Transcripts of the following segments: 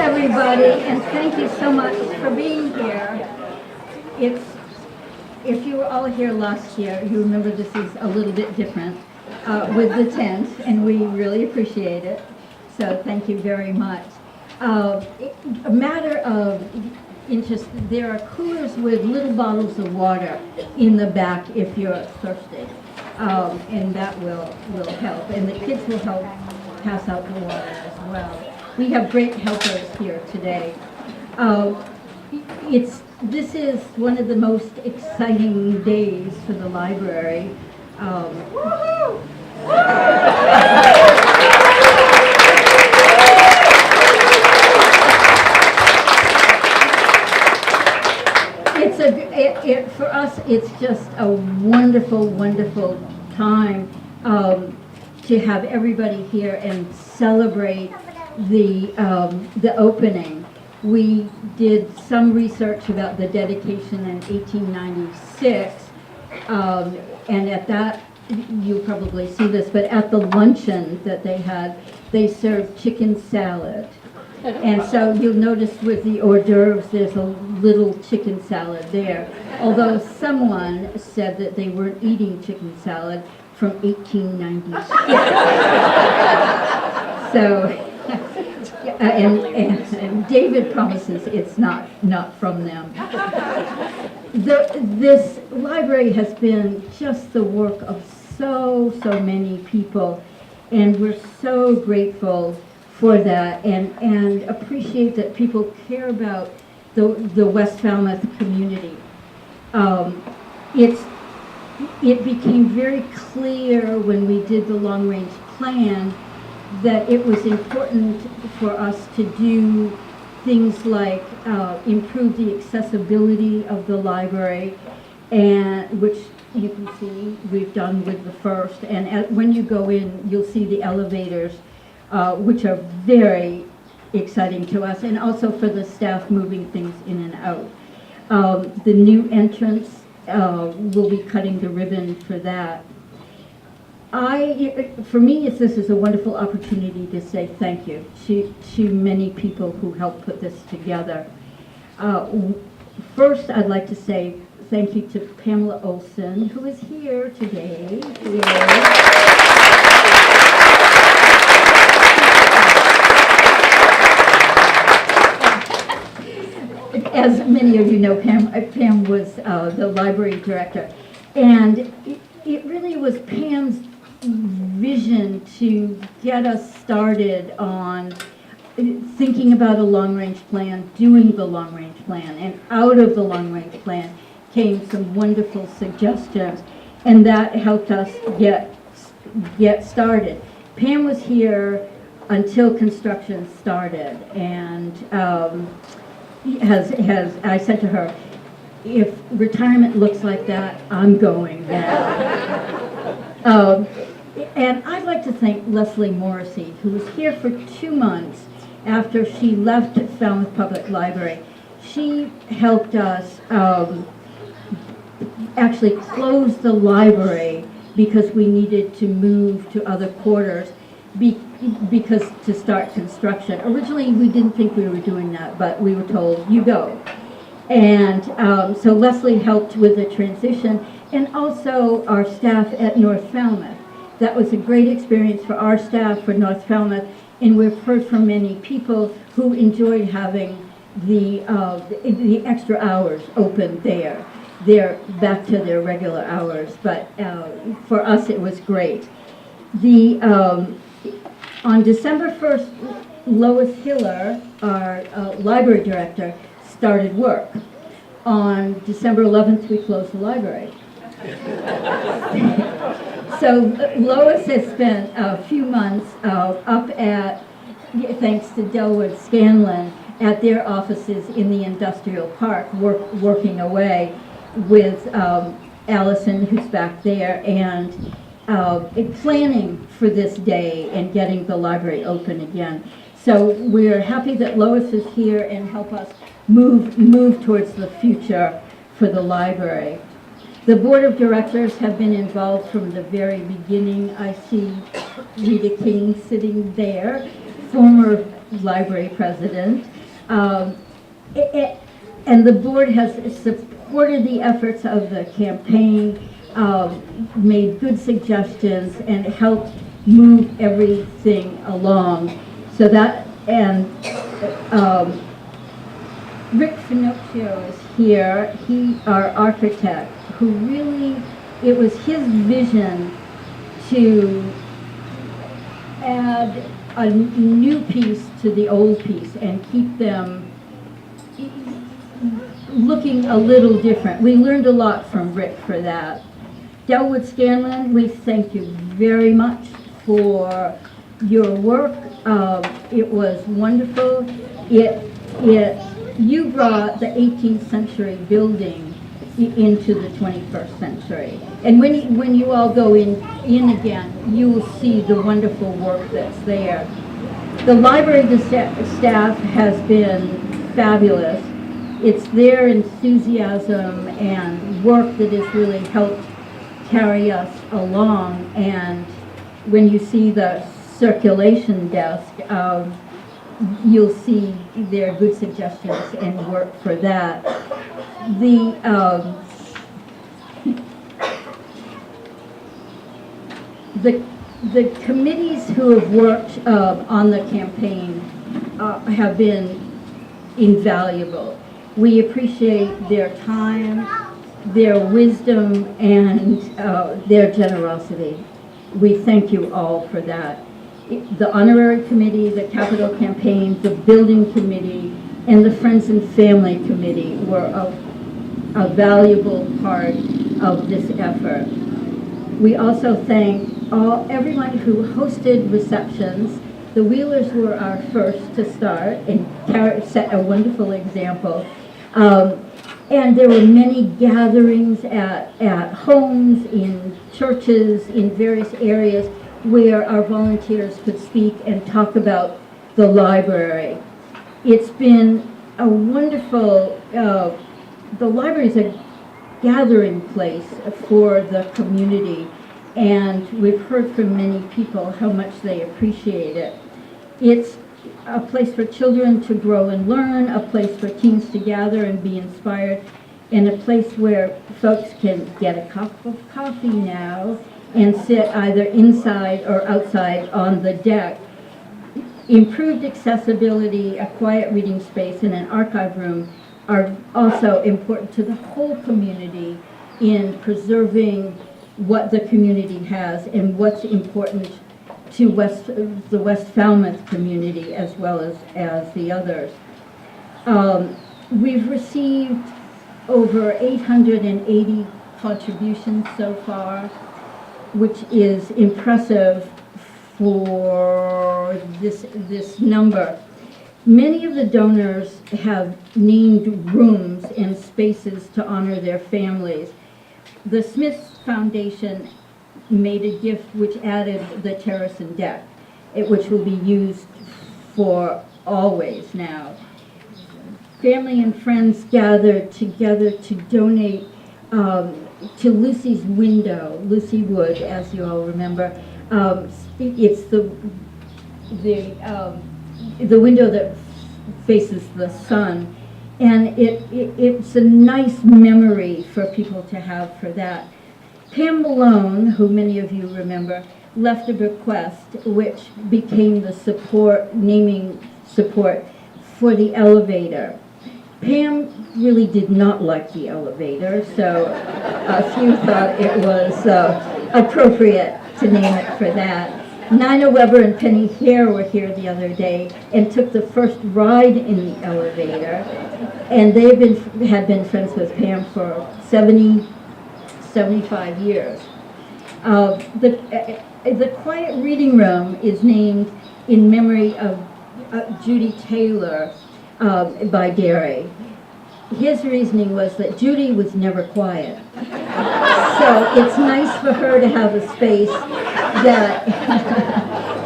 everybody, and thank you so much for being here. It's, if you were all here last year, you remember this is a little bit different with the tent, and we really appreciate it. So thank you very much. A matter of interest, there are coolers with little bottles of water in the back if you're thirsty, and that will help. And the kids will help pass out the water as well. We have great helpers here today. This is one of the most exciting days for the library. For us, it's just a wonderful, wonderful time to have everybody here and celebrate the opening. We did some research about the dedication in 1896, and at that, you'll probably see this, but at the luncheon that they had, they served chicken salad. And so you'll notice with the hors d'oeuvres, there's a little chicken salad there. Although someone said that they weren't eating chicken salad from 1896. So, and David promises it's not from them. This library has been just the work of so many people, and we're so grateful for that, and appreciate that people care about the West Falmouth community. It became very clear when we did the long-range plan that it was important for us to do things like improve the accessibility of the library, and which you can see we've done with the first. And when you go in, you'll see the elevators, which are very exciting to us, and also for the staff moving things in and out. The new entrance, we'll be cutting the ribbon for that. For me, this is a wonderful opportunity to say thank you to many people who helped put this together. First, I'd like to say thank you to Pamela Olson, who is here today. As many of you know, Pam was the library director, and it really was Pam's vision to get us started on thinking about a long-range plan, doing the long-range plan, and out of the long-range plan came some wonderful suggestions, and that helped us get started. Pam was here until construction started, and I said to her, if retirement looks like that, I'm going now. And I'd like to thank Leslie Morrissey, who was here for 2 months after she left Falmouth Public Library. She helped us actually close the library because we needed to move to other quarters because to start construction. Originally, we didn't think we were doing that, but we were told, you go. And so Leslie helped with the transition, and also our staff at North Falmouth. That was a great experience for our staff, for North Falmouth, and we've heard from many people who enjoyed having the extra hours open there. They're back to their regular hours, but for us it was great. On December 1st, Lois Hiller, our library director, started work. On December 11th, we closed the library. So Lois has spent a few months up at, thanks to Delwood Scanlon, at their offices in the industrial park, working away with Allison, who's back there, and planning for this day and getting the library open again. So we're happy that Lois is here and help us move towards the future for the library. The board of directors have been involved from the very beginning. I see Rita King sitting there, former library president, Um, and the board has supported the efforts of the campaign, made good suggestions, and helped move everything along. So that, and Rick Finocchio is here. He, our architect, who really, it was his vision to add a new piece to the old piece and keep them looking a little different. We learned a lot from Rick for that. Delwood Scanlon, we thank you very much for your work. It was wonderful. You brought the 18th century building into the 21st century. And when you all go in again, you will see the wonderful work that's there. The library staff has been fabulous. It's their enthusiasm and work that has really helped carry us along. And when you see the circulation desk, you'll see their good suggestions and work for that. The committees who have worked on the campaign have been invaluable. We appreciate their time, their wisdom, and their generosity. We thank you all for that. The honorary committee, the capital campaign, the building committee, and the friends and family committee were a valuable part of this effort. We also thank everyone who hosted receptions. The Wheelers were our first to start and set a wonderful example. And there were many gatherings at homes, in churches, in various areas where our volunteers could speak and talk about the library. It's been a wonderful, the library is a gathering place for the community, and we've heard from many people how much they appreciate it. It's a place for children to grow and learn, a place for teens to gather and be inspired, and a place where folks can get a cup of coffee now and sit either inside or outside on the deck. Improved accessibility, a quiet reading space, and an archive room are also important to the whole community in preserving what the community has and what's important to the West Falmouth community as well as the others. We've received over 880 contributions so far, which is impressive for this number. Many of the donors have named rooms and spaces to honor their families. The Smith Foundation made a gift which added the terrace and deck, which will be used for always now. Family and friends gathered together to donate to Lucy's window, Lucy Wood, as you all remember. It's the window that faces the sun, and it's a nice memory for people to have for that. Pam Malone, who many of you remember, left a bequest which became the naming support for the elevator. Pam really did not like the elevator, so a few thought it was appropriate to name it for that. Nina Weber and Penny Hare were here the other day and took the first ride in the elevator, and they had been friends with Pam for 75 years. The quiet reading room is named in memory of Judy Taylor by Derry. His reasoning was that Judy was never quiet. So it's nice for her to have a space that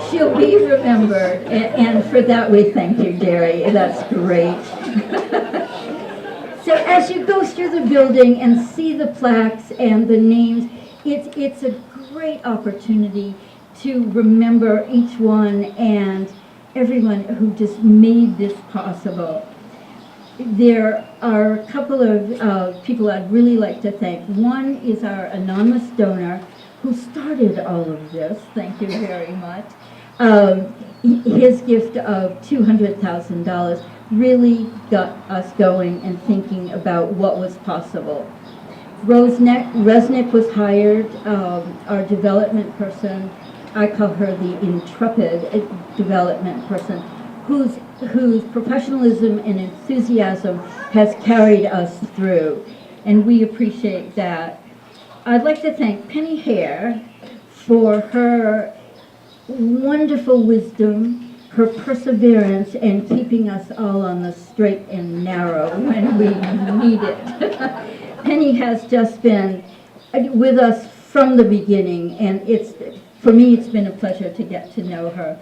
she'll be remembered, and for that we thank you, Derry. That's great. So as you go through the building and see the plaques and the names, it's a great opportunity to remember each one and everyone who just made this possible. there are a couple of people I'd really like to thank. One is our anonymous donor who started all of this. Thank you very much. His gift of $200,000 really got us going and thinking about what was possible. Resnick was hired, our development person. I call her the intrepid development person, whose professionalism and enthusiasm has carried us through, and we appreciate that. I'd like to thank Penny Hare for her wonderful wisdom, her perseverance, and keeping us all on the straight and narrow when we need it. Penny has just been with us from the beginning, and for me it's been a pleasure to get to know her.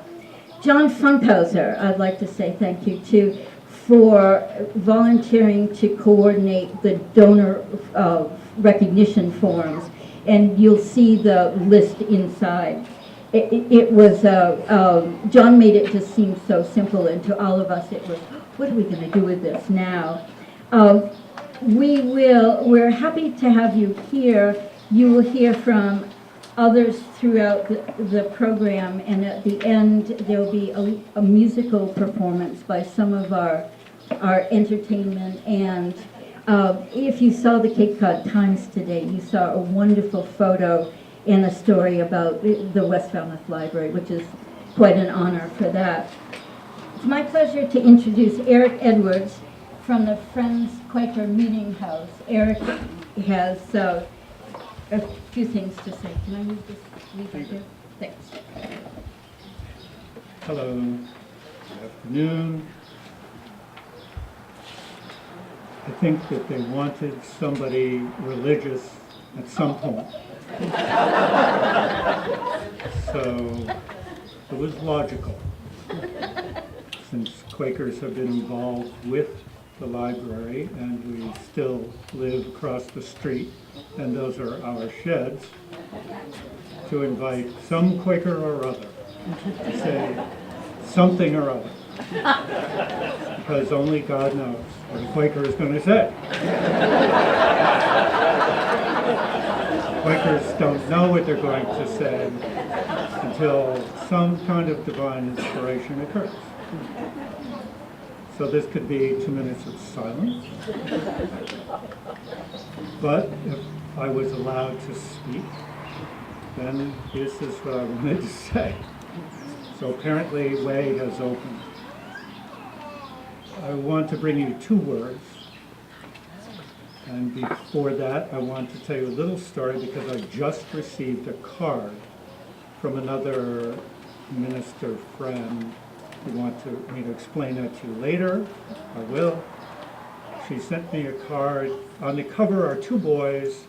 John Funkhauser, I'd like to say thank you to, for volunteering to coordinate the donor recognition forms, and you'll see the list inside. It was, John made it just seem so simple, and to all of us it was, what are we going to do with this now? We're happy to have you here. You will hear from others throughout the program, and at the end there will be a musical performance by some of our entertainment. And if you saw the Cape Cod Times today, you saw a wonderful photo and a story about the West Falmouth Library, which is quite an honor for that. It's my pleasure to introduce Eric Edwards from the Friends Quaker Meeting House. Eric has a few things to say. Can I move this? Leave it here? Thanks. Hello. Good afternoon. I think that they wanted somebody religious at some point. So it was logical, since Quakers have been involved with the library and we still live across the street and those are our sheds, to invite some Quaker or other to say something or other, because only God knows what a Quaker is going to say. Quakers don't know what they're going to say until some kind of divine inspiration occurs. So this could be 2 minutes of silence. But if I was allowed to speak, then this is what I wanted to say. So apparently way has opened. I want to bring you 2 words. And before that, I want to tell you a little story, because I just received a card from another minister friend. If you want me to explain that to you later, I will. She sent me a card. On the cover are 2 boys,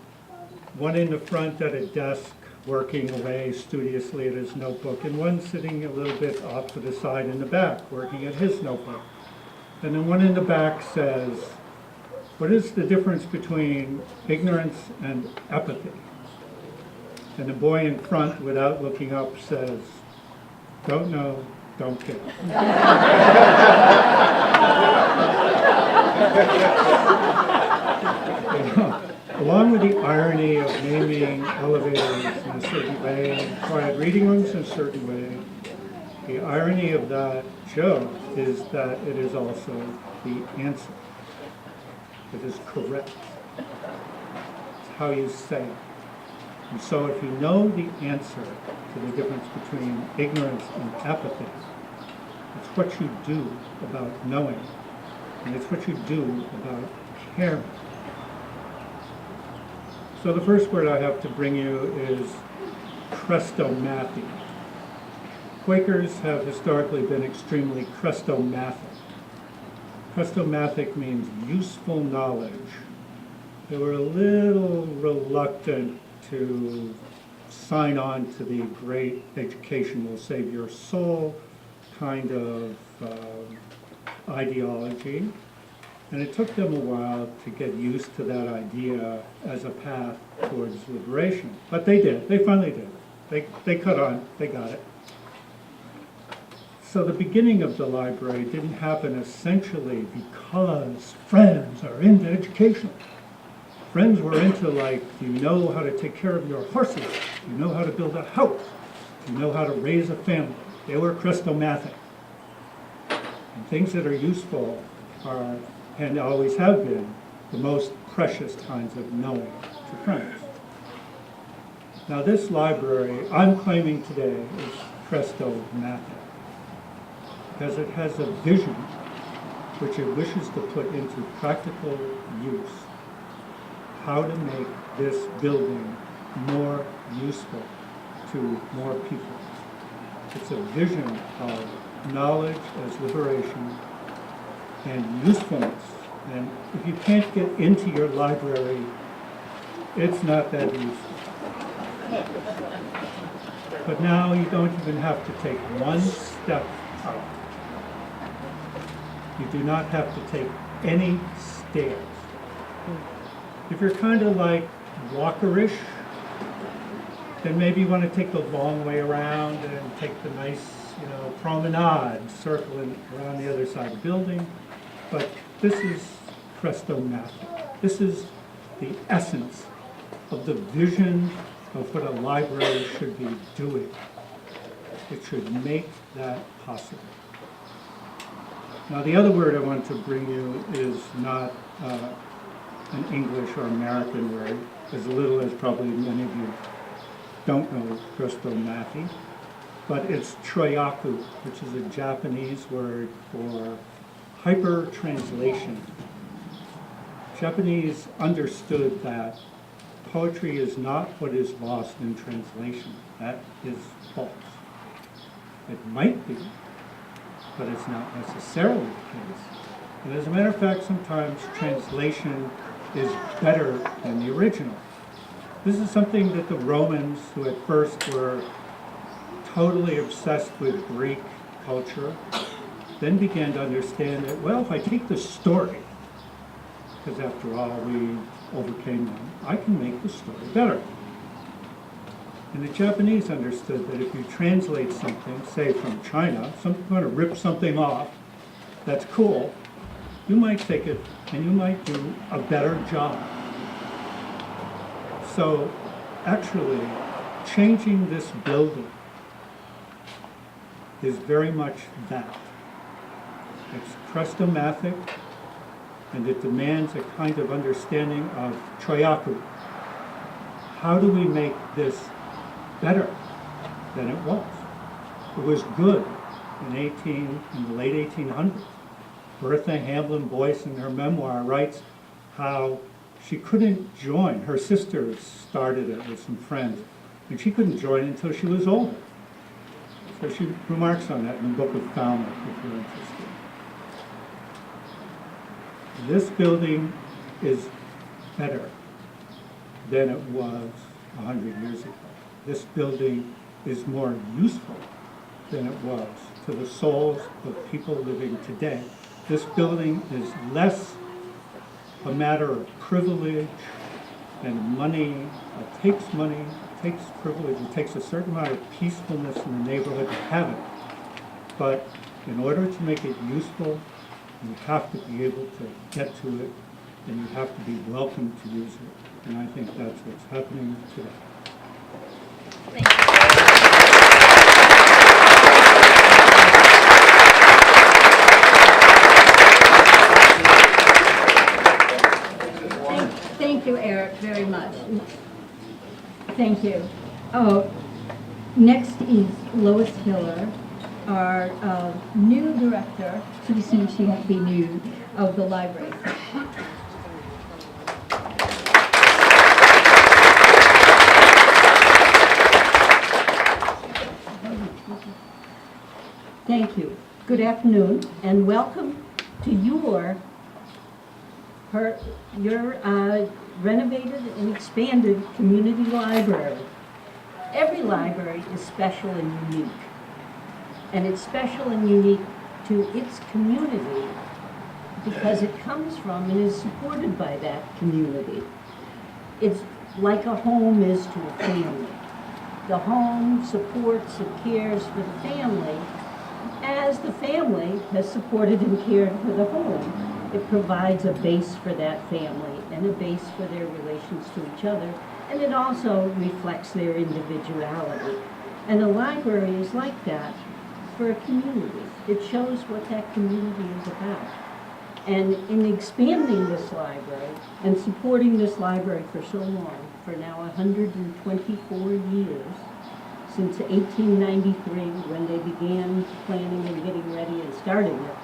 one in the front at a desk working away studiously at his notebook, and one sitting a little bit off to the side in the back working at his notebook. And then one in the back says, "What is the difference between ignorance and apathy?" And the boy in front, without looking up, says, "Don't know, don't care." Along with the irony of naming elevators in a certain way and quiet reading rooms in a certain way, the irony of that joke is that it is also the answer. It is correct. It's how you say it. And so if you know the answer to the difference between ignorance and apathy, it's what you do about knowing, and it's what you do about caring. So the first word I have to bring you is crestomathy. Quakers have historically been extremely crestomathic. Crestomathic means useful knowledge. They were a little reluctant to sign on to the great education will save your soul kind of ideology. And it took them a while to get used to that idea as a path towards liberation. But they did. They finally did. They caught on. They got it. So the beginning of the library didn't happen essentially because Friends are into education. Friends were into, like, do you know how to take care of your horses? Do you know how to build a house? Do you know how to raise a family? They were Christomathic. And things that are useful are, and always have been, the most precious kinds of knowing to friends. Now this library, I'm claiming today, is Christomathic because it has a vision which it wishes to put into practical use. How to make this building more useful to more people. It's a vision of knowledge as liberation and usefulness. And if you can't get into your library, it's not that useful. But now you don't even have to take one step out. You do not have to take any stairs. If you're kind of like walkerish, then maybe you want to take the long way around and take the nice, promenade, circling around the other side of the building. But this is Christomathic. This is the essence of the vision of what a library should be doing. It should make that possible. Now, the other word I want to bring you is not an English or American word, as little as probably many of you don't know Christomathy, but it's troyaku, which is a Japanese word for hyper-translation. Japanese understood that poetry is not what is lost in translation. That is false. It might be, but it's not necessarily the case. And as a matter of fact, sometimes translation is better than the original. This is something that the Romans, who at first were totally obsessed with Greek culture, then began to understand that, well, if I take the story, because after all, we overcame them, I can make the story better. And the Japanese understood that if you translate something, say from China, someone's going to rip something off that's cool, you might take it and you might do a better job. So actually, changing this building is very much that. It's Christomathic, and it demands a kind of understanding of troyaku. How do we make this better than it was? It was good in the late 1800s. Bertha Hamlin Boyce in her memoir writes how she couldn't join. Her sister started it with some friends, and she couldn't join until she was older. So she remarks on that in the book of Falmouth, if you're interested. This building is better than it was 100 years ago. This building is more useful than it was to the souls of people living today. This building is less a matter of privilege and money. It takes money, it takes privilege, it takes a certain amount of peacefulness in the neighborhood to have it. But in order to make it useful, you have to be able to get to it, and you have to be welcome to use it. And I think that's what's happening today. Thank you, Eric, very much. Thank you. Next is Lois Hiller, our new director, pretty soon she won't be new, of the library. Thank you. Good afternoon, and welcome to your renovated and expanded community library. Every library is special and unique. And it's special and unique to its community because it comes from and is supported by that community. It's like a home is to a family. The home supports and cares for the family, As the family has supported and cared for the home, it provides a base for that family and a base for their relations to each other, and it also reflects their individuality. And a library is like that for a community. It shows what that community is about. And in expanding this library and supporting this library for so long, for now 124 years, since 1893, when they began planning and getting ready and starting it,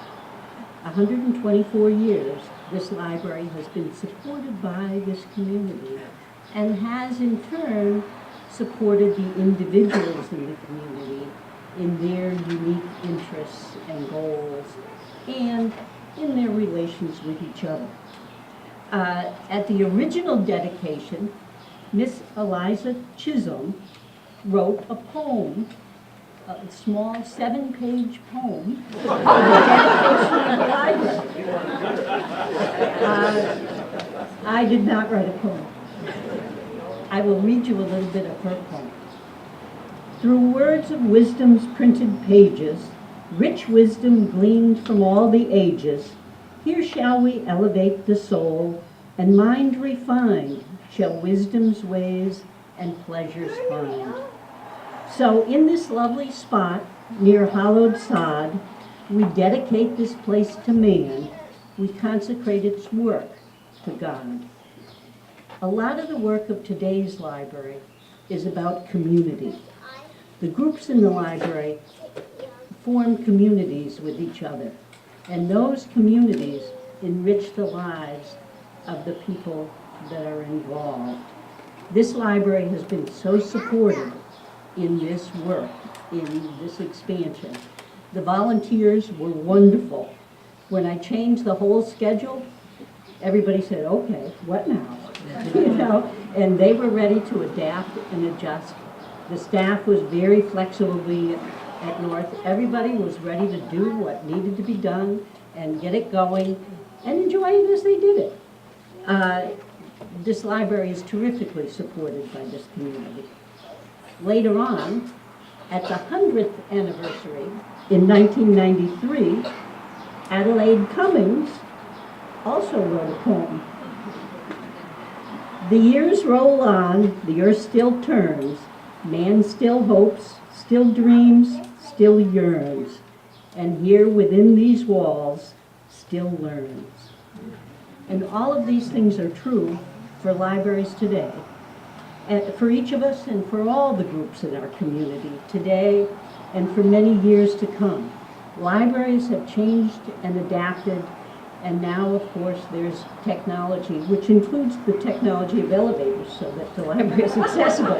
124 years, this library has been supported by this community and has in turn supported the individuals in the community in their unique interests and goals and in their relations with each other. At the original dedication, Miss Eliza Chisholm wrote a poem, a small 7-page poem, for the dedication of the library. I did not write a poem. I will read you a little bit of her poem. Through words of wisdom's printed pages, rich wisdom gleaned from all the ages, here shall we elevate the soul, and mind refined shall wisdom's ways and pleasures find. So in this lovely spot near hallowed sod, we dedicate this place to man. We consecrate its work to God. A lot of the work of today's library is about community. The groups in the library form communities with each other, and those communities enrich the lives of the people that are involved. This library has been so supported in this work, in this expansion. The volunteers were wonderful. When I changed the whole schedule, everybody said, okay, what now? You know, and they were ready to adapt and adjust. The staff was very flexibly at North. Everybody was ready to do what needed to be done and get it going and enjoy it as they did it. This library is terrifically supported by this community. Later on, at the 100th anniversary in 1993, Adelaide Cummings also wrote a poem. The years roll on, the earth still turns, man still hopes, still dreams, still yearns, and here within these walls still learns. And all of these things are true for libraries today, and for each of us and for all the groups in our community today and for many years to come. Libraries have changed and adapted, and now, of course, there's technology, which includes the technology of elevators so that the library is accessible.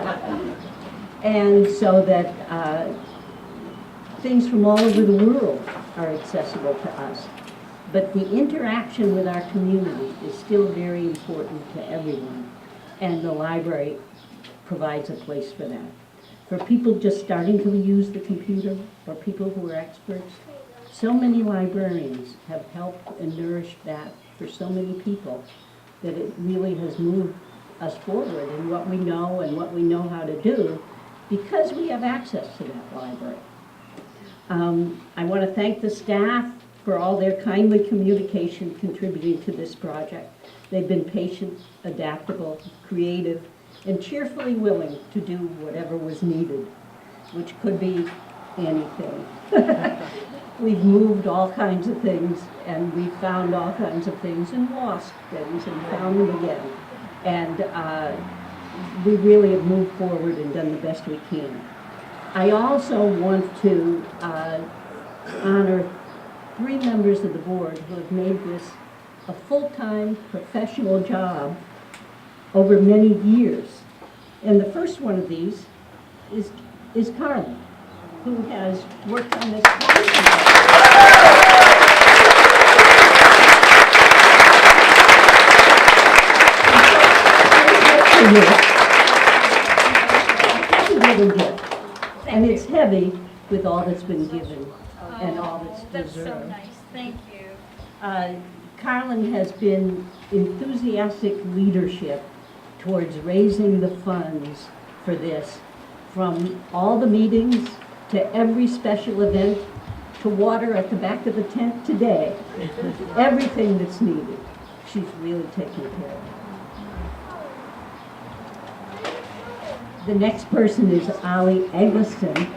And so that things from all over the world are accessible to us. But the interaction with our community is still very important to everyone, and the library provides a place for that. For people just starting to use the computer, or people who are experts, so many librarians have helped and nourished that for so many people that it really has moved us forward in what we know and what we know how to do because we have access to that library. I want to thank the staff for all their kindly communication contributing to this project. They've been patient, adaptable, creative, and cheerfully willing to do whatever was needed, which could be anything. We've moved all kinds of things, and we've found all kinds of things, and lost things, and found them again. And we really have moved forward and done the best we can. I also want to honor 3 members of the board who have made this a full-time professional job over many years. And the first one of these is Carla, who has worked on this project. And it's heavy with all that's been given and all that's deserved. That's so nice, thank you. Carlin has been enthusiastic leadership towards raising the funds for this, from all the meetings to every special event to water at the back of the tent today. Everything that's needed, she's really taking care of. The next person is Ali Eggleston.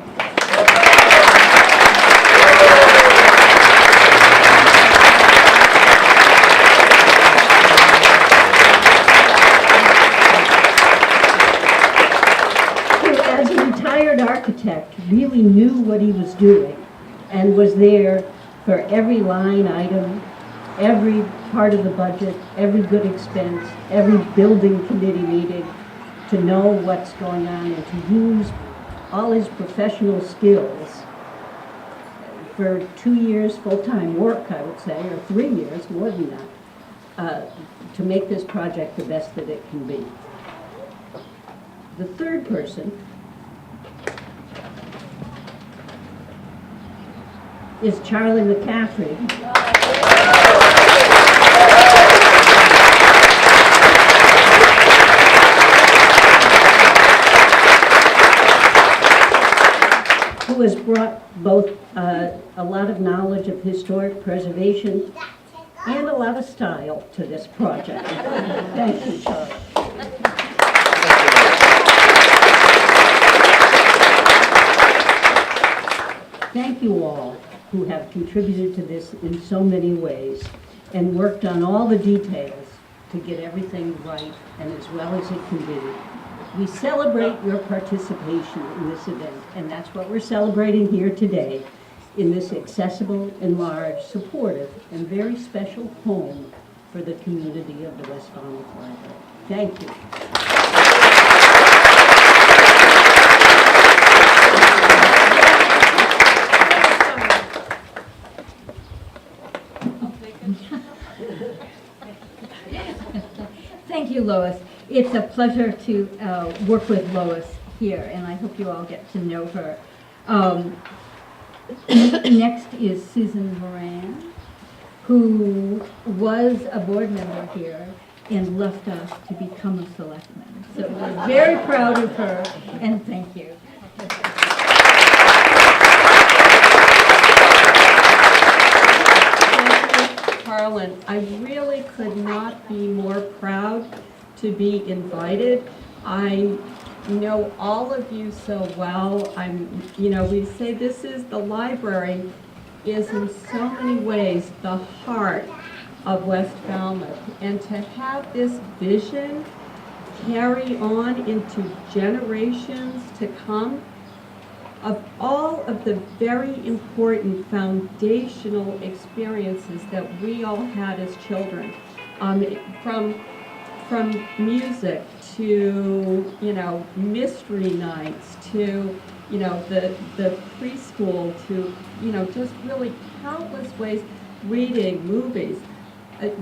Architect really knew what he was doing and was there for every line item, every part of the budget, every good expense, every building committee meeting, to know what's going on and to use all his professional skills for 2 years full-time work, I would say, or 3 years, more than that, to make this project the best that it can be. The third person is Charlie McCaffrey. Who has brought both a lot of knowledge of historic preservation and a lot of style to this project. Thank you, Charlie. Thank you all who have contributed to this in so many ways and worked on all the details to get everything right and as well as it can be. We celebrate your participation in this event, and that's what we're celebrating here today in this accessible, enlarged, supportive, and very special home for the community of the West Falmouth Library. Thank you. Thank you, Lois. It's a pleasure to work with Lois here, and I hope you all get to know her. Next is Susan Moran, who was a board member here and left us to become a selectman. So we're very proud of her, and thank you. Harlan, I really could not be more proud to be invited. I know all of you so well. We say this is the library is in so many ways the heart of West Falmouth, and to have this vision carry on into generations to come of all of the very important foundational experiences that we all had as children, from music to mystery nights to the preschool to just really countless ways, reading, movies.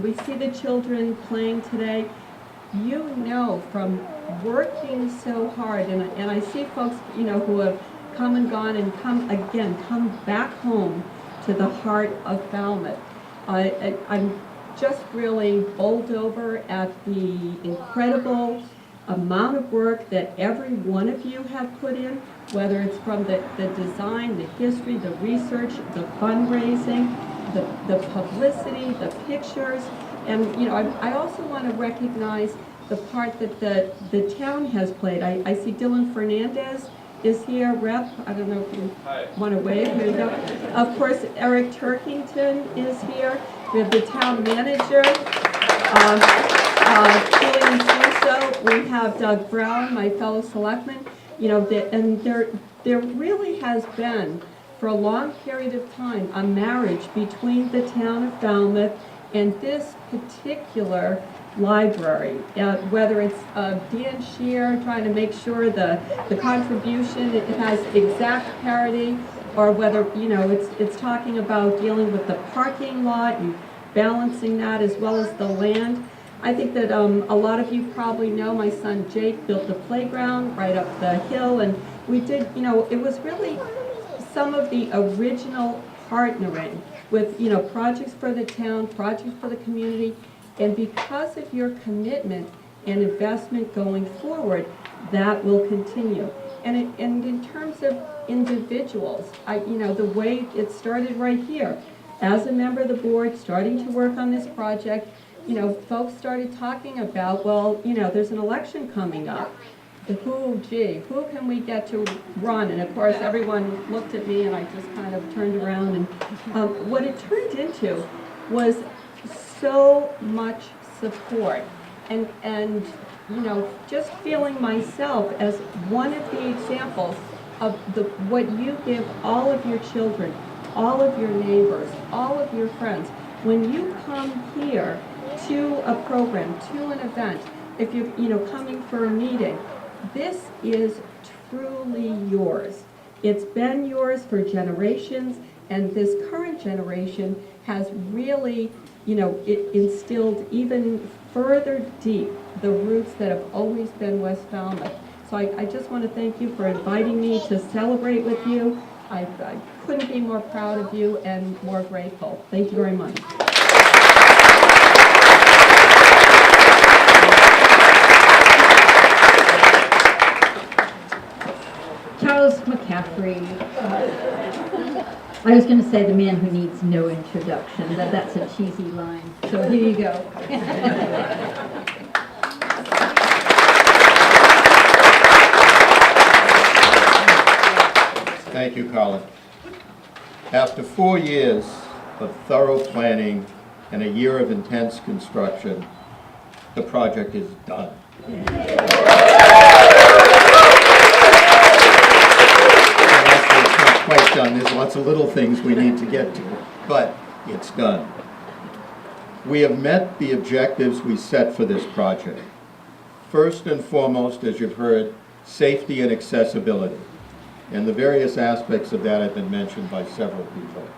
We see the children playing today. From working so hard, and I see folks who have come and gone and come back home to the heart of Falmouth. I'm just really bowled over at the incredible amount of work that every one of you have put in, whether it's from the design, the history, the research, the fundraising, the publicity, the pictures. And I also want to recognize the part that the town has played. I see Dylan Fernandez is here, Rep. I don't know if you want to wave. Here you go. Of course, Eric Turkington is here. We have the town manager, Julian Suso. We have Doug Brown, my fellow selectman. And there really has been, for a long period of time, a marriage between the town of Falmouth and this particular library, whether it's Dan Shear trying to make sure the contribution it has exact parity, or whether it's talking about dealing with the parking lot and balancing that as well as the land. I think that a lot of you probably know my son Jake built the playground right up the hill, and we did, it was really some of the original partnering with projects for the town, projects for the community. And because of your commitment and investment going forward, that will continue. and in terms of individuals, the way it started right here, as a member of the board, starting to work on this project, folks started talking about, well, there's an election coming up. Who can we get to run? And of course, everyone looked at me and I just kind of turned around and what it turned into was so much support and just feeling myself as one of the examples of what you give all of your children, all of your neighbors, all of your friends. When you come here to a program, to an event, if you're coming for a meeting, this is truly yours. It's been yours for generations, and this current generation has really, it instilled even further deep the roots that have always been West Falmouth. So I just want to thank you for inviting me to celebrate with you. I couldn't be more proud of you and more grateful. Thank you very much. Charles McCaffrey. I was going to say the man who needs no introduction, but that's a cheesy line. So here you go. Thank you, Colin. After 4 years of thorough planning and a year of intense construction, the project is done. Quite done. There's lots of little things we need to get to, but it's done. We have met the objectives we set for this project. First and foremost, as you've heard, safety and accessibility. And the various aspects of that have been mentioned by several people.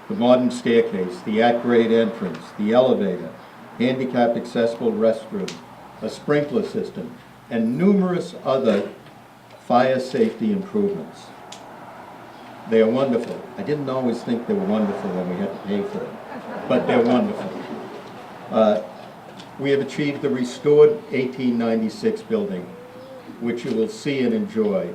The modern staircase, the at-grade entrance, the elevator, handicapped accessible restroom, a sprinkler system, and numerous other fire safety improvements. They are wonderful. I didn't always think they were wonderful when we had to pay for them, but they're wonderful. We have achieved the restored 1896 building, which you will see and enjoy.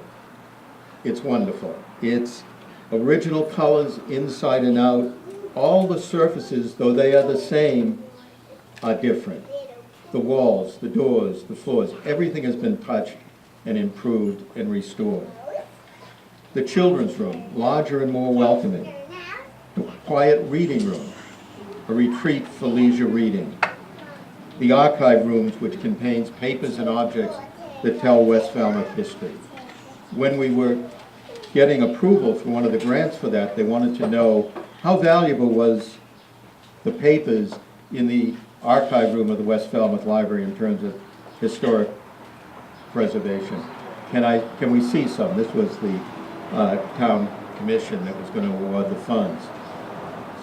It's wonderful. It's original colors inside and out. All the surfaces, though they are the same, are different. The walls, the doors, the floors, everything has been touched and improved and restored. The children's room, larger and more welcoming. The quiet reading room, a retreat for leisure reading. The archive rooms, which contains papers and objects that tell West Falmouth history. When we were getting approval for one of the grants for that, they wanted to know how valuable was the papers in the archive room of the West Falmouth Library in terms of historic preservation. Can we see some? This was the town commission that was going to award the funds.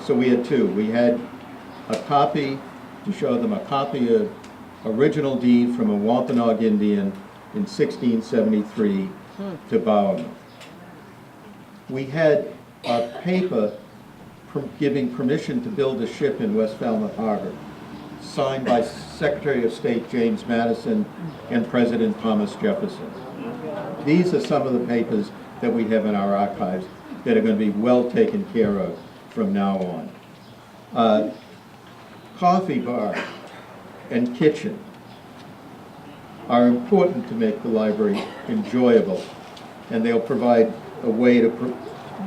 So we had two. We had a copy to show them, a copy of original deed from a Wampanoag Indian in 1673 to Falmouth. We had a paper giving permission to build a ship in West Falmouth Harbor, signed by Secretary of State James Madison and President Thomas Jefferson. These are some of the papers that we have in our archives that are going to be well taken care of from now on. Coffee bar and kitchen are important to make the library enjoyable, and they'll provide a way to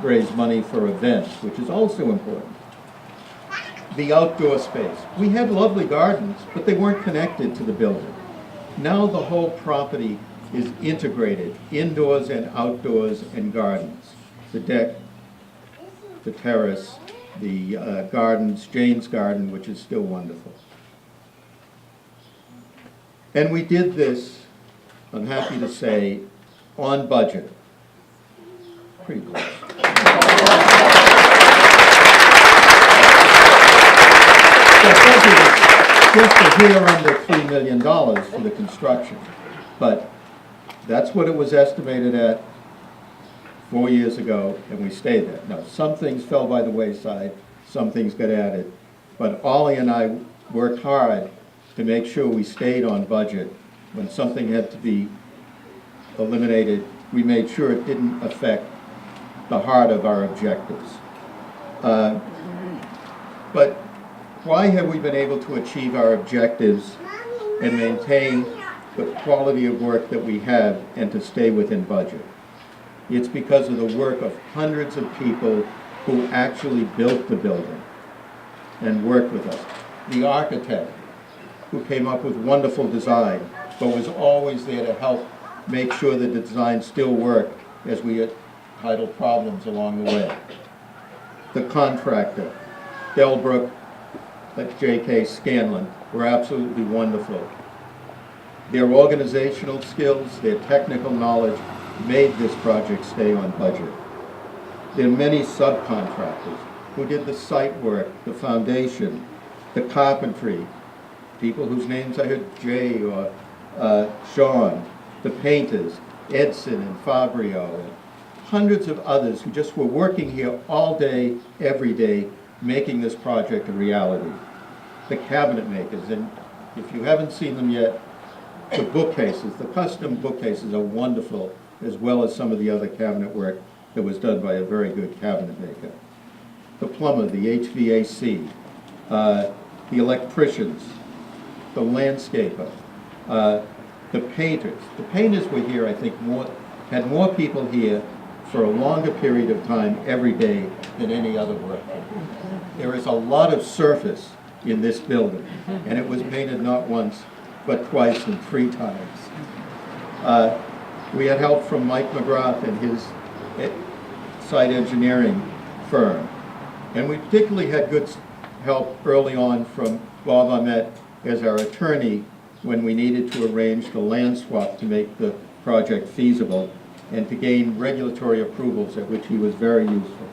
raise money for events, which is also important. The outdoor space. We had lovely gardens, but they weren't connected to the building. Now the whole property is integrated, indoors and outdoors and gardens. The deck, the terrace, the gardens, Jane's Garden, which is still wonderful. And we did this, I'm happy to say, on budget. Pretty close. Just a hair under $3 million for the construction, but that's what it was estimated at 4 years ago, and we stayed there. Now, some things fell by the wayside, some things got added, but Ollie and I worked hard to make sure we stayed on budget. When something had to be eliminated, we made sure it didn't affect the heart of our objectives. But why have we been able to achieve our objectives and maintain the quality of work that we have and to stay within budget? It's because of the work of hundreds of people who actually built the building and worked with us. The architect who came up with wonderful design, but was always there to help make sure the design still worked as we had titled problems along the way. The contractor, Delbrook, J.K. Scanlon, were absolutely wonderful. Their organizational skills, their technical knowledge made this project stay on budget. There are many subcontractors who did the site work, the foundation, the carpentry, people whose names I heard, Jay or Sean, the painters, Edson and Fabio, and hundreds of others who just were working here all day, every day, making this project a reality. The cabinet makers, and if you haven't seen them yet, the bookcases, the custom bookcases are wonderful, as well as some of the other cabinet work that was done by a very good cabinet maker. The plumber, the HVAC, the electricians, the landscaper, the painters. The painters were here, I think, had more people here for a longer period of time every day than any other work. There is a lot of surface in this building, and it was painted not once, but twice and 3 times. We had help from Mike McGrath and his site engineering firm. And we particularly had good help early on from Bob Ahmet as our attorney when we needed to arrange the land swap to make the project feasible and to gain regulatory approvals, at which he was very useful.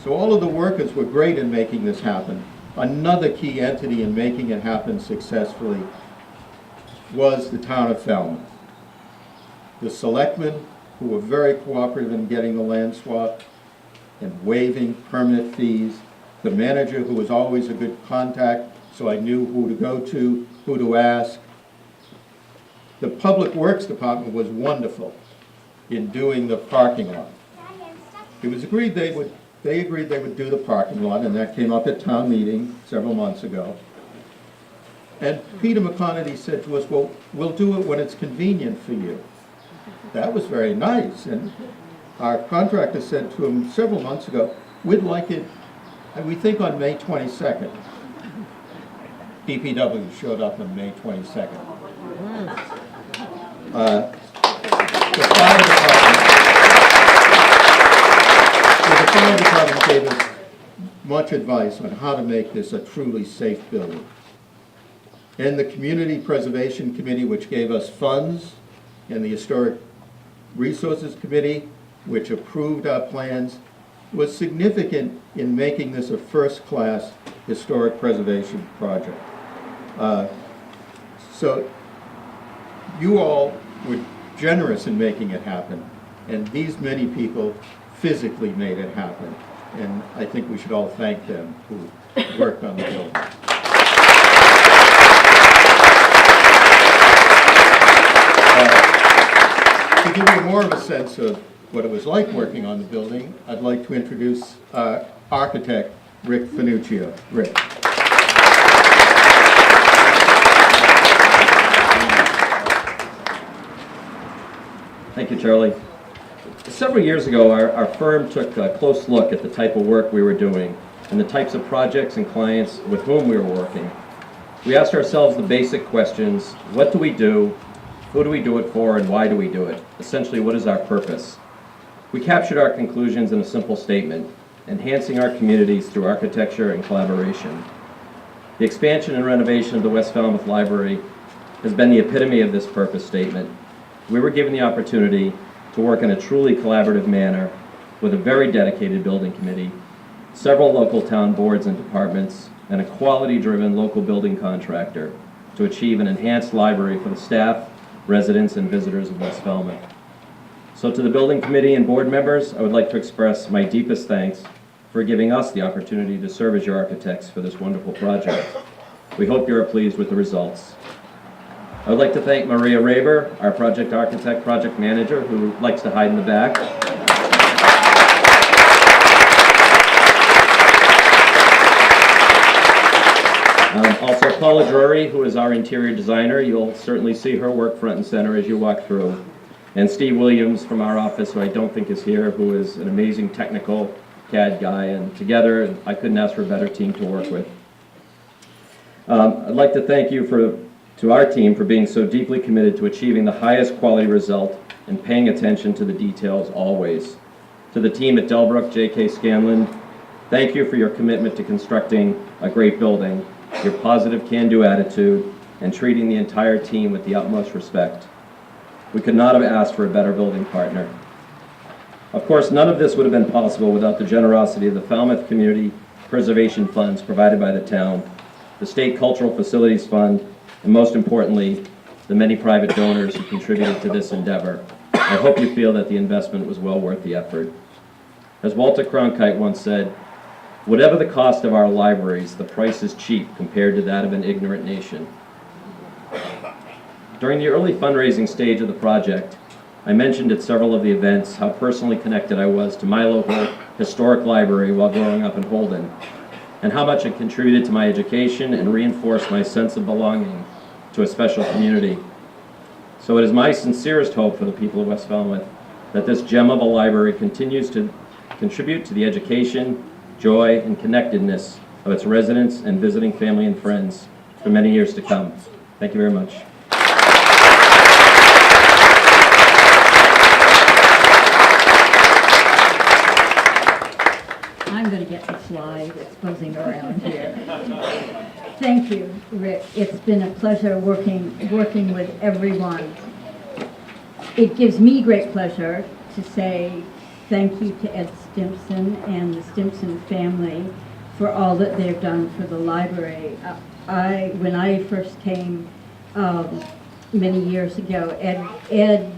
So all of the workers were great in making this happen. Another key entity in making it happen successfully was the town of Falmouth. The selectmen, who were very cooperative in getting the land swap and waiving permit fees, the manager, who was always a good contact, so I knew who to go to, who to ask. The Public Works Department was wonderful in doing the parking lot. It was agreed they agreed they would do the parking lot, and that came up at town meeting several months ago. And Peter McConaty said to us, well, we'll do it when it's convenient for you. That was very nice, and our contractor said to him several months ago, we'd like it, we think on May 22nd. DPW showed up on May 22nd. The fire department gave us much advice on how to make this a truly safe building. And the Community Preservation Committee, which gave us funds, and the Historic Resources Committee, which approved our plans, was significant in making this a first-class historic preservation project. So you all were generous in making it happen, and these many people physically made it happen, and I think we should all thank them who worked on the building. To give you more of a sense of what it was like working on the building, I'd like to introduce architect Rick Finuccio. Rick. Thank you, Charlie. Several years ago, our firm took a close look at the type of work we were doing and the types of projects and clients with whom we were working. We asked ourselves the basic questions: what do we do, who do we do it for, and why do we do it? Essentially, what is our purpose? We captured our conclusions in a simple statement: enhancing our communities through architecture and collaboration. The expansion and renovation of the West Falmouth Library has been the epitome of this purpose statement. We were given the opportunity to work in a truly collaborative manner with a very dedicated building committee, several local town boards and departments, and a quality-driven local building contractor to achieve an enhanced library for the staff, residents, and visitors of West Falmouth. So to the building committee and board members, I would like to express my deepest thanks for giving us the opportunity to serve as your architects for this wonderful project. We hope you are pleased with the results. I would like to thank Maria Raber, our project architect, project manager, who likes to hide in the back. Also Paula Drury, who is our interior designer. You'll certainly see her work front and center as you walk through. And Steve Williams from our office, who I don't think is here, who is an amazing technical CAD guy. And together, I couldn't ask for a better team to work with. I'd like to thank you to our team for being so deeply committed to achieving the highest quality result and paying attention to the details always. To the team at Delbrook, J.K. Scanlon, thank you for your commitment to constructing a great building, your positive can-do attitude, and treating the entire team with the utmost respect. We could not have asked for a better building partner. Of course, none of this would have been possible without the generosity of the Falmouth Community Preservation Funds provided by the town, the State Cultural Facilities Fund, and most importantly, the many private donors who contributed to this endeavor. I hope you feel that the investment was well worth the effort. As Walter Cronkite once said, "Whatever the cost of our libraries, the price is cheap compared to that of an ignorant nation." During the early fundraising stage of the project, I mentioned at several of the events how personally connected I was to my local historic library while growing up in Holden, and how much it contributed to my education and reinforced my sense of belonging to a special community. So it is my sincerest hope for the people of West Falmouth that this gem of a library continues to contribute to the education, joy, and connectedness of its residents and visiting family and friends for many years to come. Thank you very much. I'm going to get the slide. It's buzzing around here. Thank you, Rick. It's been a pleasure working with everyone. It gives me great pleasure to say thank you to Ed Stimpson and the Stimpson family for all that they've done for the library. When I first came many years ago, Ed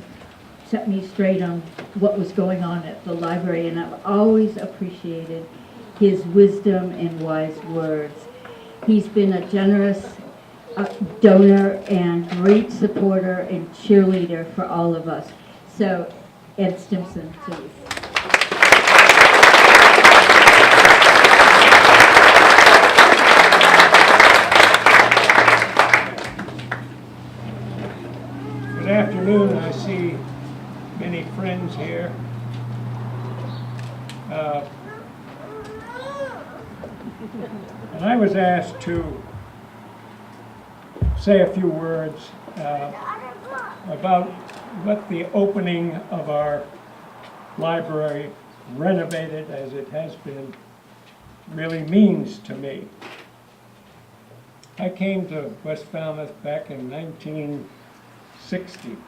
set me straight on what was going on at the library, and I've always appreciated his wisdom and wise words. He's been a generous donor and great supporter and cheerleader for all of us. So, Ed Stimpson, please. Good afternoon. I see many friends here. And I was asked to say a few words about what the opening of our library, renovated as it has been, really means to me. I came to West Falmouth back in 1960.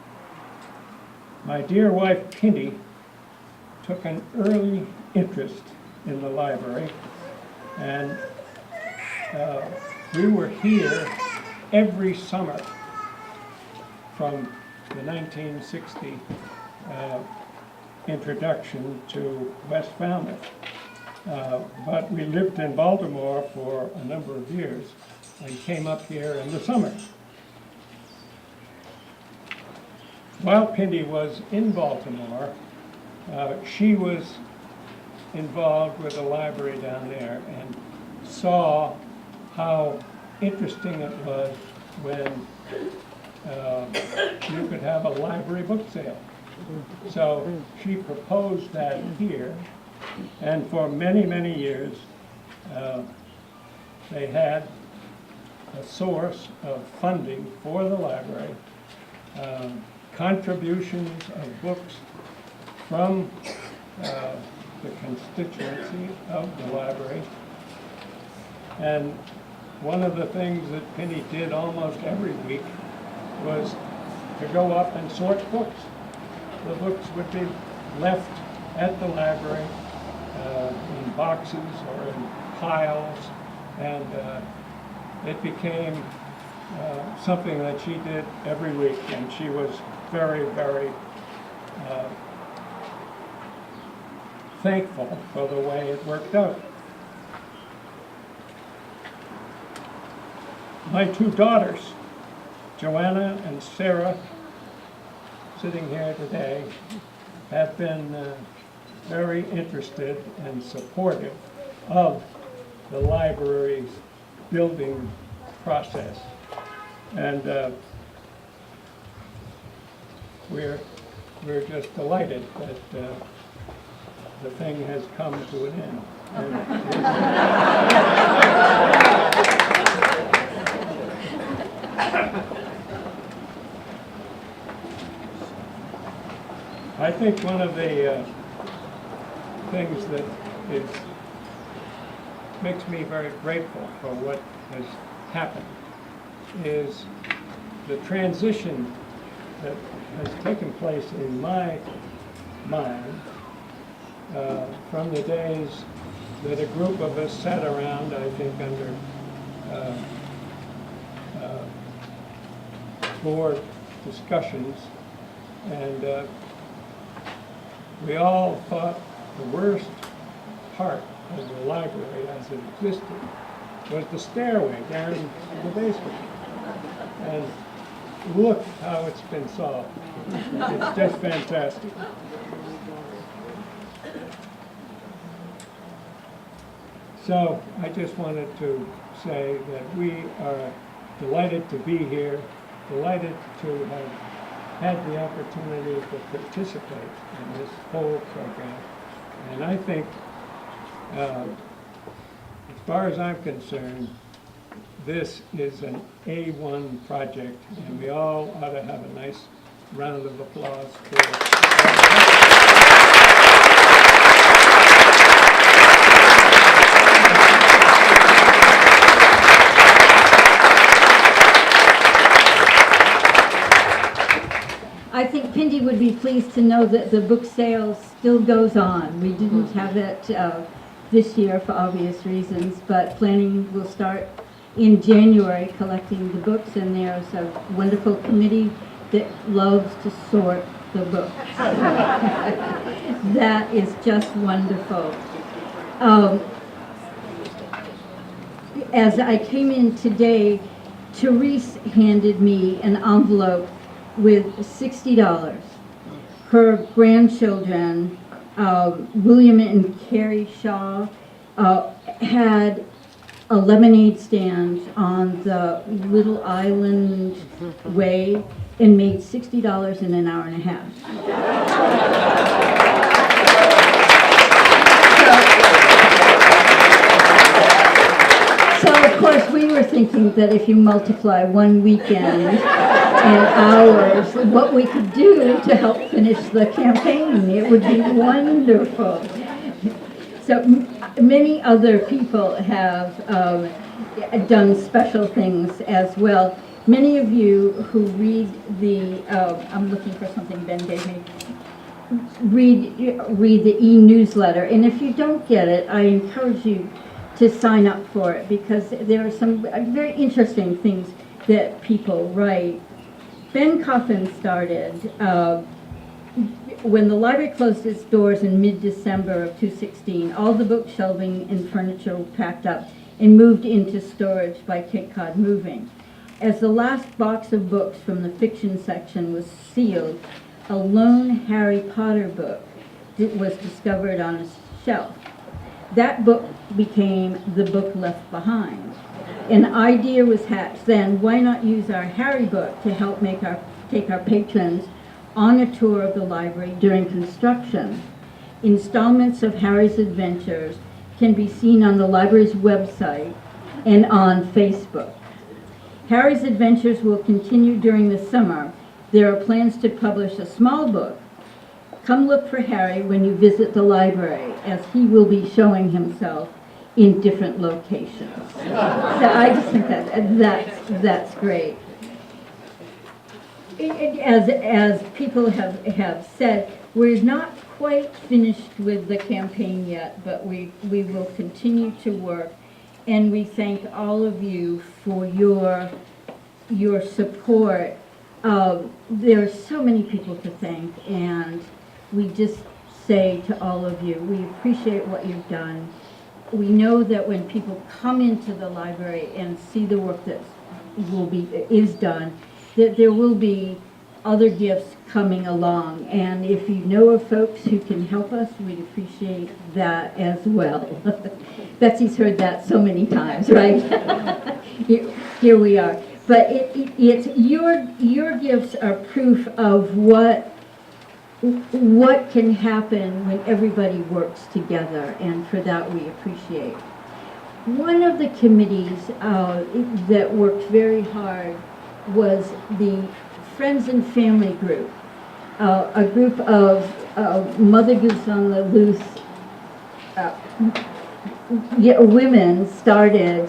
My dear wife, Pindy, took an early interest in the library, and we were here every summer from the 1960 introduction to West Falmouth. But we lived in Baltimore for a number of years and came up here in the summer. While Pindy was in Baltimore, she was involved with the library down there and saw how interesting it was when you could have a library book sale. So she proposed that here, and for many, many years they had a source of funding for the library, contributions of books from the constituency of the library. And one of the things that Penny did almost every week was to go up and sort books. The books would be left at the library in boxes or in piles, and it became something that she did every week, and she was very, very thankful for the way it worked out. My two daughters Joanna and Sarah, sitting here today, have been very interested and supportive of the library's building process. And we're just delighted that the thing has come to an end. I think one of the things that makes me very grateful for what has happened is the transition that has taken place in my mind from the days that a group of us sat around, I think, under board discussions, and we all thought the worst part of the library as it existed was the stairway down to the basement. And look how it's been solved. It's just fantastic. So I just wanted to say that we are delighted to be here, delighted to have had the opportunity to participate in this whole program. And I think, as far as I'm concerned, this is an A1 project, and we all ought to have a nice round of applause for it. I think Pindy would be pleased to know that the book sales still goes on. We didn't have it this year for obvious reasons, but planning will start in January collecting the books, and there's a wonderful committee that loves to sort the books. That is just wonderful. As I came in today, Therese handed me an envelope with $60. Her grandchildren, William and Carrie Shaw, had a lemonade stand on the little island way and made $60 in an hour and a half. So of course we were thinking that if you multiply one weekend and hours, what we could do to help finish the campaign, it would be wonderful. So many other people have done special things as well. Many of you who read the, I'm looking for something Ben gave me, read the e-newsletter, and if you don't get it, I encourage you to sign up for it, because there are some very interesting things that people write. Ben Coffin started when the library closed its doors in mid-December of 2016. All the book shelving and furniture were packed up and moved into storage by Cape Cod Moving. As the last box of books from the fiction section was sealed, a lone Harry Potter book was discovered on a shelf. That book became the book left behind. An idea was hatched then, why not use our Harry book to help take our patrons on a tour of the library during construction. Installments of Harry's Adventures can be seen on the library's website and on Facebook. Harry's Adventures will continue during the summer. There are plans to publish a small book. Come look for Harry when you visit the library, as he will be showing himself in different locations. So I just think that's great. As people have said, we're not quite finished with the campaign yet, but we will continue to work, and we thank all of you for your support. There are so many people to thank, and we just say to all of you, we appreciate what you've done. We know that when people come into the library and see the work that is done, that there will be other gifts coming along. And if you know of folks who can help us, we'd appreciate that as well. Betsy's heard that so many times, right? Here we are. But it's your gifts are proof of what can happen when everybody works together, and for that we appreciate. One of the committees that worked very hard was the Friends and Family group, a group of Mother Goose on the Loose women started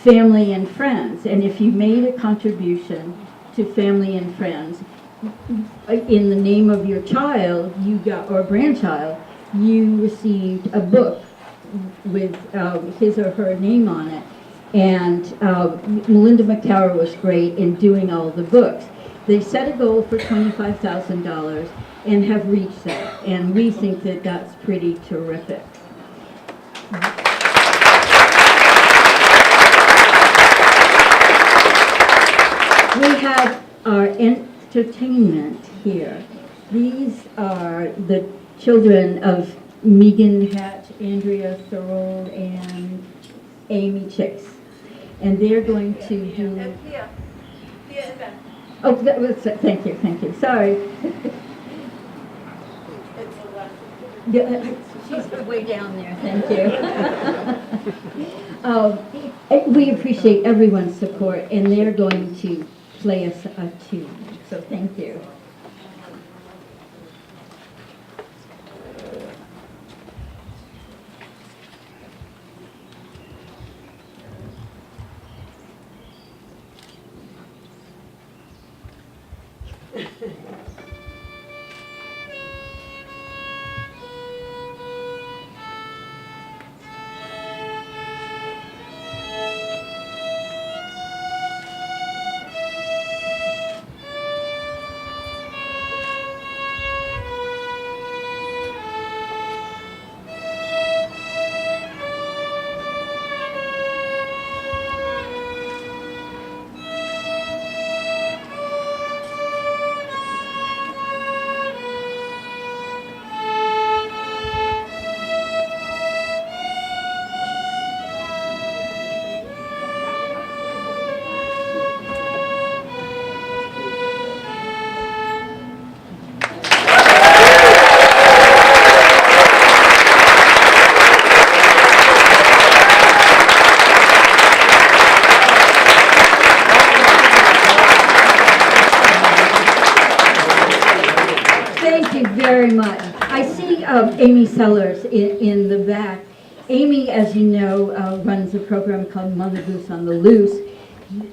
Family and Friends, and if you made a contribution to Family and Friends in the name of your child, you got, or grandchild, you received a book with his or her name on it. And Melinda McCarroll was great in doing all the books. They set a goal for $25,000 and have reached that, and we think that that's pretty terrific. We have our entertainment here. These are the children of Megan Hatch, Andrea Thorold, and Amy Chicks. And they're going to do... Oh, that was, thank you, sorry. Yeah, she's way down there, thank you. We appreciate everyone's support, and they're going to play us a tune, so thank you. Very much. I see Amy Sellers in the back. Amy, as you know, runs a program called Mother Goose on the Loose,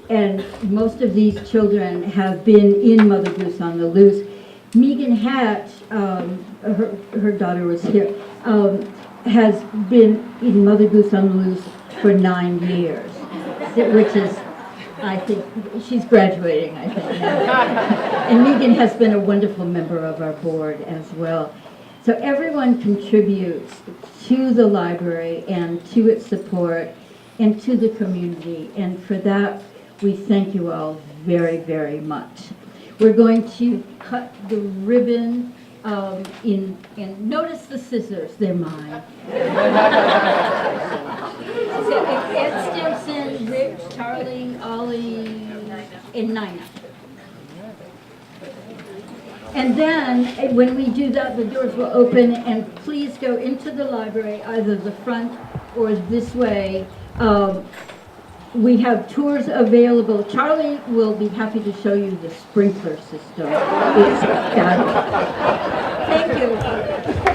and most of these children have been in Mother Goose on the Loose. Megan Hatch, her daughter was here, has been in Mother Goose on the Loose for 9 years, which is, I think, she's graduating, I think. And Megan has been a wonderful member of our board as well. So everyone contributes to the library and to its support and to the community. And for that, we thank you all very, very much. We're going to cut the ribbon and notice the scissors, they're mine. So it's Ed Stimson, Rich, Charlie, Ollie, and Nina. And then, when we do that, the doors will open, and please go into the library, either the front or this way. We have tours available. Charlie will be happy to show you the sprinkler system. It's fabulous. Thank you.